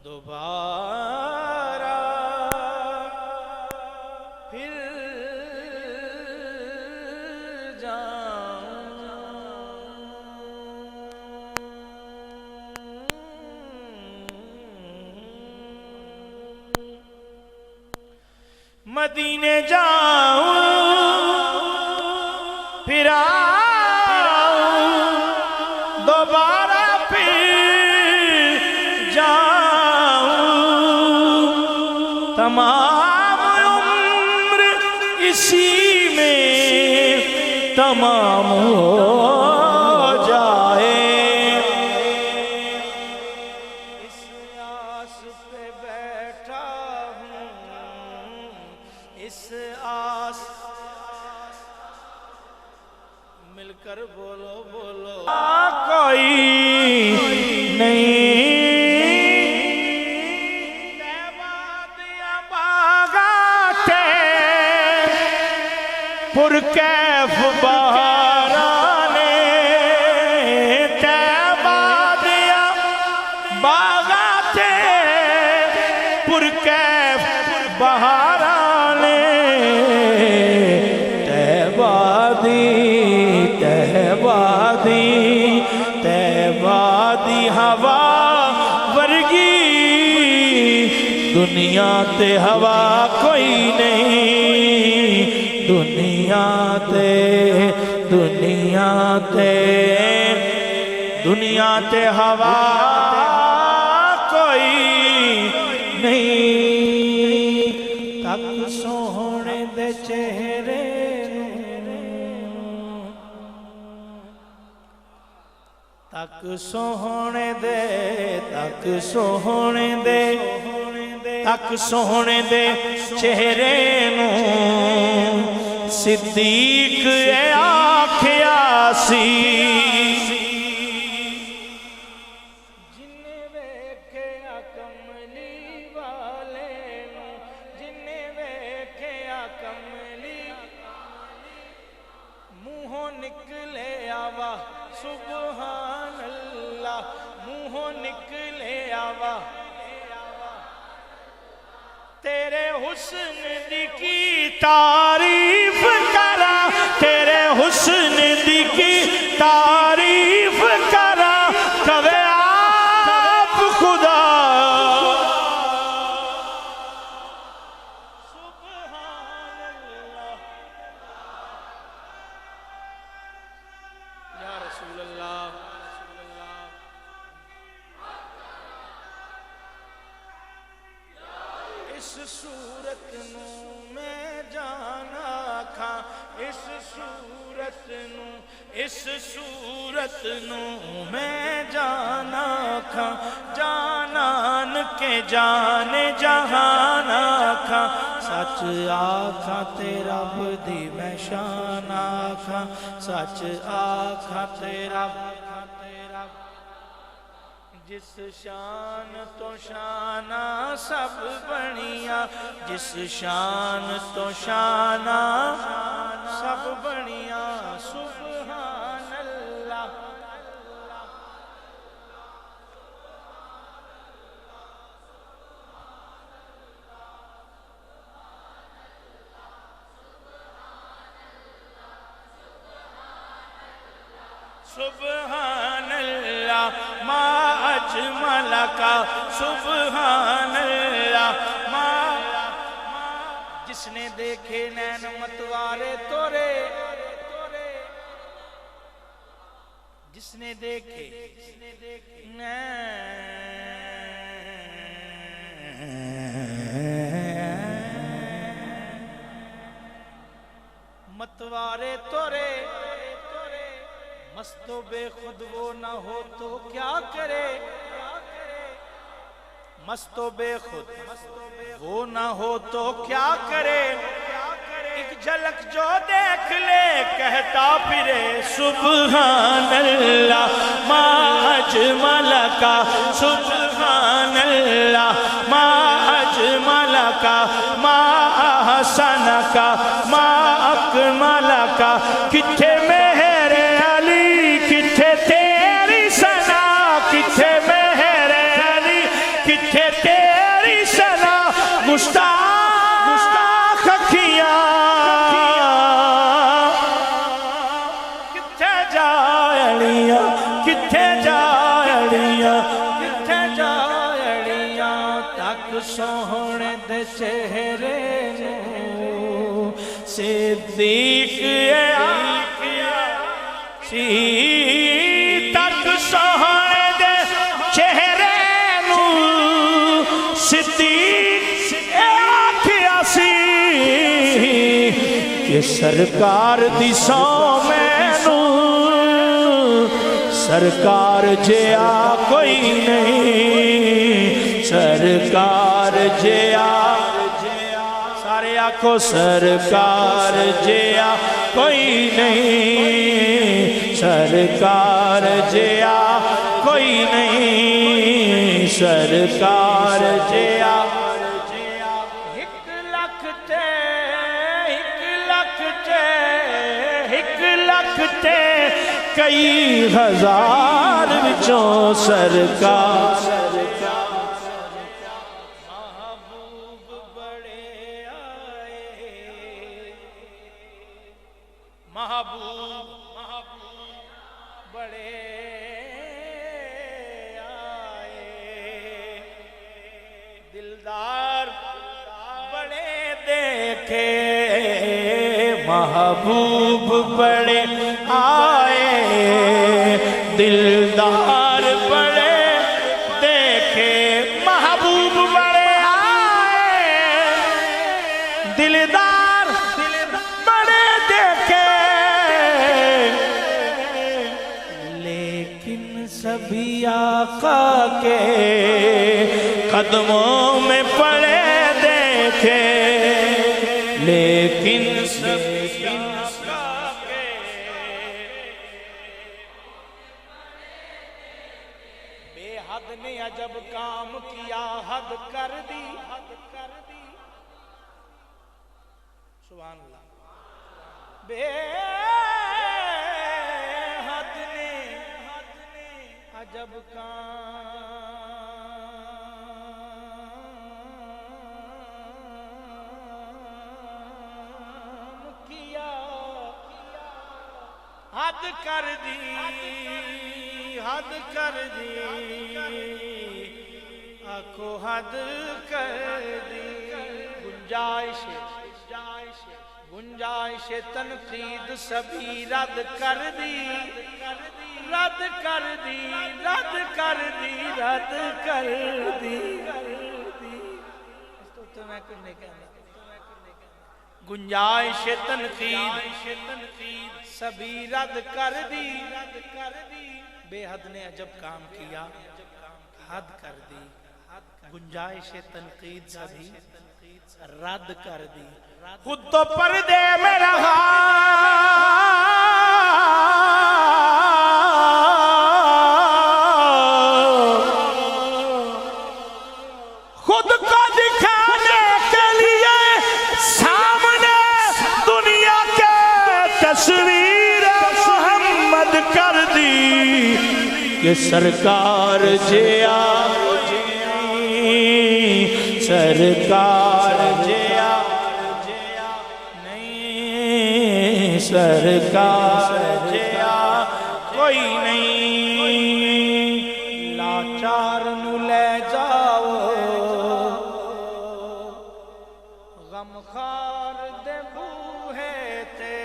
دوبارہ پھر مدینے جاؤں پھر آؤں دوبارہ پھر جاؤں تمام عمر اسی میں تمام ہو جائے اس آس پہ بیٹھا ہوں اس آس مل کر بولو بولو کوئی نہیں تیبادیاں باغاتے پرکیف بہارانے تیبادیاں باغاتے پرکیف بہارانے تیبادی ہوا ورگی دنیا تے ہوا کوئی نہیں دنیا تے ہوا کوئی نہیں تک سوہنے دے چہرے تک سوہنے دے چہرے نوں صدیق اے آکھیا سی جنہیں ویکھیا کملی والے نوں جنہیں ویکھیا کملی منہوں نکلے آوا سبحان اللہ منہوں نکلے آوا تیرے حسن دی کی تعریف کرا تیرے حسن دی کی تعریف کرا کبھی آپ خدا سبحان اللہ یا رسول اللہ اس صورت نوں میں جانا کھا اس صورت نوں میں جانا کھا جانان کے جانے جہانا کھا سچ آکھا تیرا بدی میں شان آکھا سچ آکھا تیرا جس شان تو شانہ سب بنیا جس شان تو شانہ سب بنیا سبحان اللہ سبحان اللہ ما اجملک سبحان اللہ جس نے دیکھے نین متوارے تورے جس نے دیکھے متوارے تورے مست و بے خود وہ نہ ہو تو کیا کرے مست و بے خود وہ نہ ہو تو کیا کرے ایک جھلک جو دیکھ لے کہتا پھرے سبحان اللہ ما اجمل کا سبحان اللہ ما اجمل کا ما احسن کا ما اکمل کا کتھے مہر علی کتھے تیری ثنا کتھے مہر علی کتھے تیری ثنا گستاخ اکھیاں کتھے جائڑیاں کتھے جائڑیاں کتھے جائڑیاں تک سوہنے دے چہرے نو صدیق سی تک سوہنے دے چہرے نو صدیق آکھیا سی کہ سرکار دی سو مینو سرکار جیا کوئی نہیں سرکار جیا سارے آنکھوں سرکار جیا کوئی نہیں سرکار جیا کوئی نہیں سرکار جیا ایک لکھ تے کئی ہزار وچوں سرکار محبوب بڑے آئے محبوب بڑے آئے دلدار بڑے دیکھے محبوب بڑے آئے دلدار بڑے دیکھے محبوب بڑے آئے دلدار بڑے دیکھے لیکن سبھی آقا کے قدموں میں پڑے دیکھے لیکن سبھی حد نے عجب کام کیا حد کر دی سبحان اللہ بے حد نے عجب کام کیا حد کر دی حد کر دی آنکھوں حد کر دی گنجائش تنقید سبھی رد کر دی رد کر دی رد کر دی رد کر دی گنجائش تنقید سبھی رد کر دی بے حد نے عجب کام کیا حد کر دی گنجائش تنقید سبھی رد کر دی خود تو پردے میں رہا خود کو دکھانے کے لیے سامنے دنیا کے تصویر محمد کر دی کہ سرکار جیا سرکار جیا نہیں سرکار جیا کوئی نہیں لاچار نو لے جاؤ غمخوار دے بوہے تے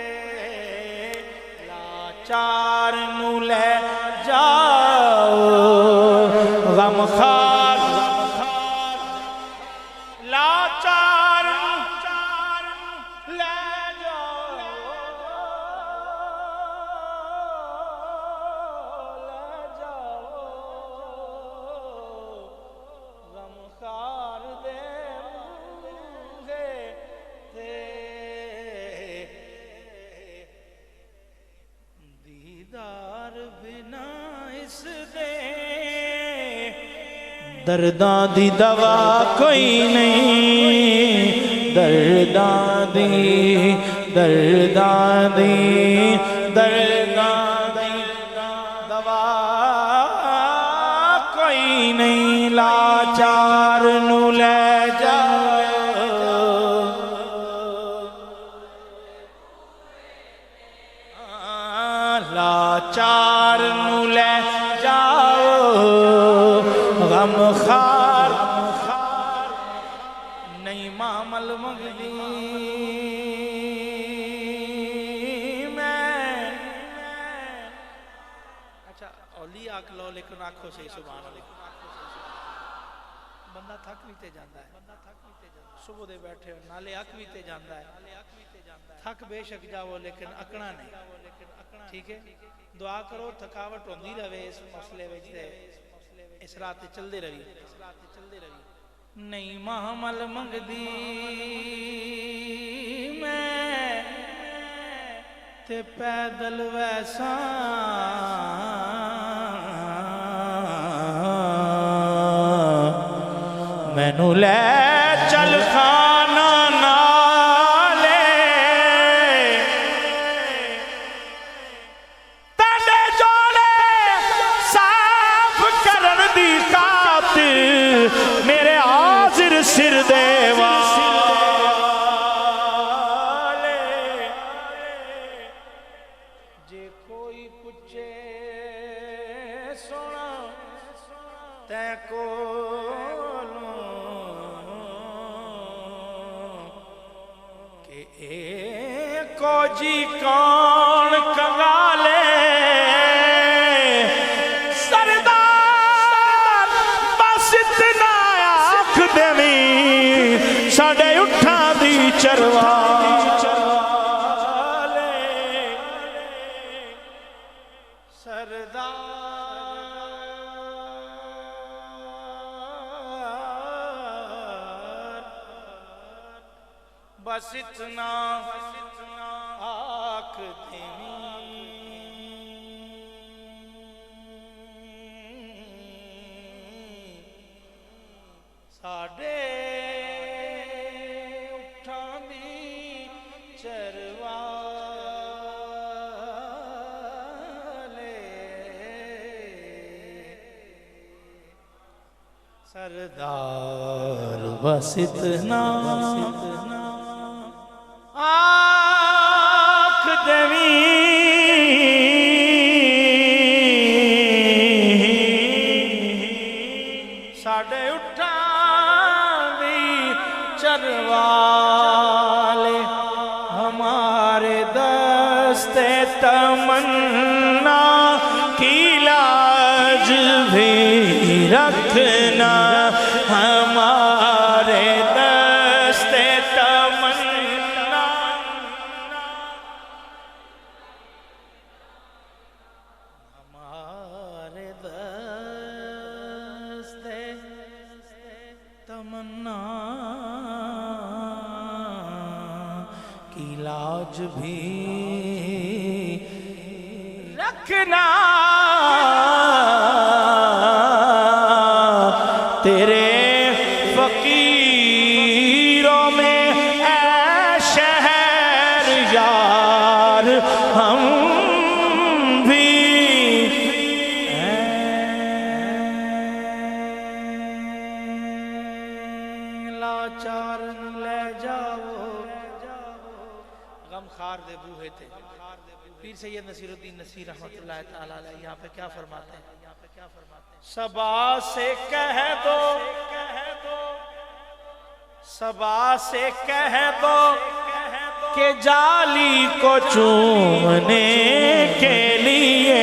لاچار نو لے غمخوار لاچار لے جاؤ غمخوار دے دیدار بنا اس دے درداں دی دوا کوئی نہیں درداں دی دوا کوئی نہیں لاچار نو لے جاؤ لاچار نو لے جاؤ غمخوار نہیں معامل مغلی میں اچھا اولی آکھ لو لیکن آنکھوں سے سبحان اللہ بندہ تھک بھی تے جاندہ ہے صبح دے بیٹھے ہو نالے اک بھی تے جاندہ ہے تھک بے شک جاؤ لیکن اکڑا نہیں ٹھیک ہے دعا کرو تھکاوٹ ہوندی رہے اس مسئلے وچ تے اس رات چل دے رہی نہیں محمل منگ دی میں تے پیدل ویسا مینو لے چل خانہ نالے تاڈے جوڑے صاف کرن دی خاطر میرے حاضر سر دے والے جے کوئی پوچھے سونا تے کولوں کہ کو جی کون کنگالے سردار بس اتنا آنکھ دیویں ساڑے اٹھا دی چروالے سردار بس اتنا آنکھ دیویں ساڑے اٹھاں دی چروالے سردار بس اتنا آنکھ دیویں ساڑے چروالے ہمارے دستے تمنا کی لاج بھی رکھنا ہمارے دستے تمنا ہمارے دستے تمنا کی لاج بھی رکھنا تیرے فقیروں میں اے شہر یار ہم بھی لاچار لے جاؤ غمخوار دے بوہے تھے پیر سید نصیر الدین نصیر رحمت اللہ تعالی علیہ یہاں پہ کیا فرماتے ہیں صبا سے کہہ دو صبا سے کہہ دو کہ جالی کو چومنے کے لیے